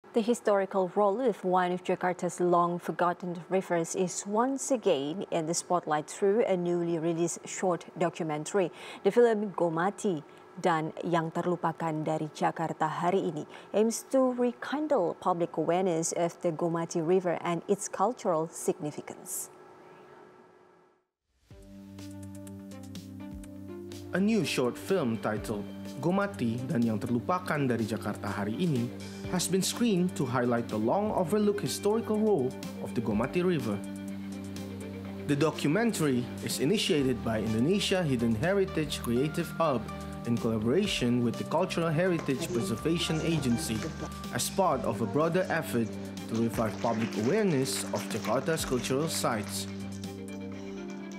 The historical role of one of Jakarta's long-forgotten rivers is once again in the spotlight through a newly released short documentary. The film Gomati dan Yang Terlupakan dari Jakarta Hari Ini aims to rekindle public awareness of the Gomati River and its cultural significance. A new short film titled Gomati dan Yang Terlupakan dari Jakarta Hari Ini has been screened to highlight the long-overlooked historical role of the Gomati River. The documentary is initiated by Indonesia Hidden Heritage Creative Hub in collaboration with the Cultural Heritage Preservation Agency as part of a broader effort to revive public awareness of Jakarta's cultural sites.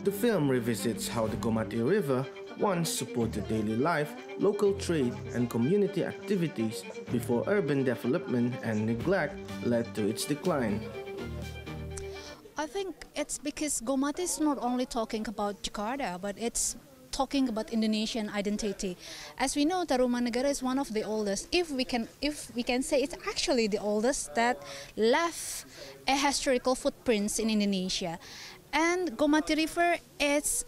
The film revisits how the Gomati River once supported daily life, local trade, and community activities before urban development and neglect led to its decline. I think it's because Gomati is not only talking about Jakarta, but it's talking about Indonesian identity. As we know, Tarumanegara is one of the oldest, if we can say it's actually the oldest that left a historical footprints in Indonesia. And Gomati River is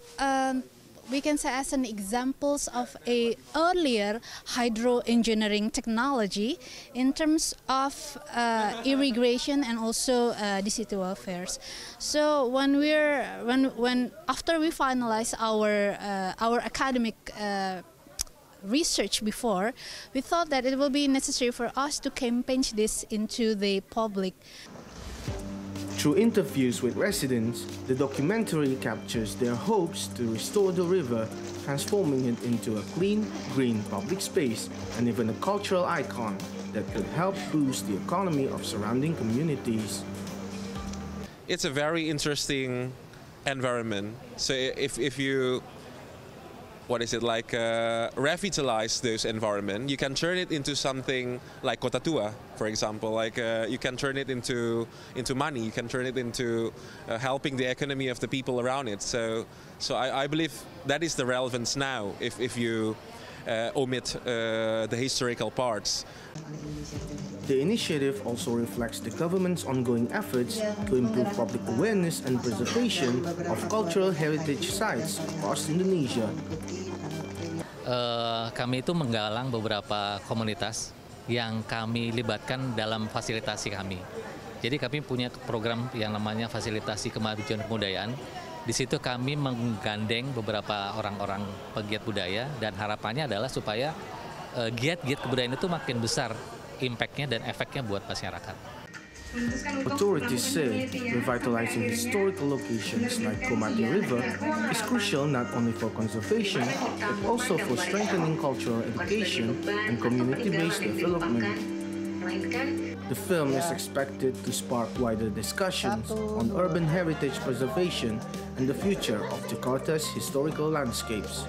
we can say as an examples of a earlier hydro-engineering technology in terms of irrigation and also the city welfares. So when after we finalize our academic research before, we thought that it will be necessary for us to campaign this into the public. Through interviews with residents, the documentary captures their hopes to restore the river, transforming it into a clean, green public space and even a cultural icon that could help boost the economy of surrounding communities. It's a very interesting environment. So if you revitalize this environment, you can turn it into something like Kota Tua, for example. You can turn it into money. You can turn it into helping the economy of the people around it. So I believe that is the relevance now. If you omit the historical parts. The initiative also reflects the government's ongoing efforts to improve public awareness and preservation of cultural heritage sites across Indonesia. Kami itu menggalang beberapa komunitas yang kami libatkan dalam fasilitasi kami. Jadi kami punya program yang namanya fasilitasi kemajuan kebudayaan. Di situ kami menggandeng beberapa orang-orang pegiat budaya dan harapannya adalah supaya giat-giat kebudayaan itu makin besar impact-nya dan efeknya buat masyarakat. Authorities say revitalizing historical locations like Gomati River is crucial not only for conservation, but also for strengthening cultural education and community-based development. The film is expected to spark wider discussions on urban heritage preservation and the future of Jakarta's historical landscapes.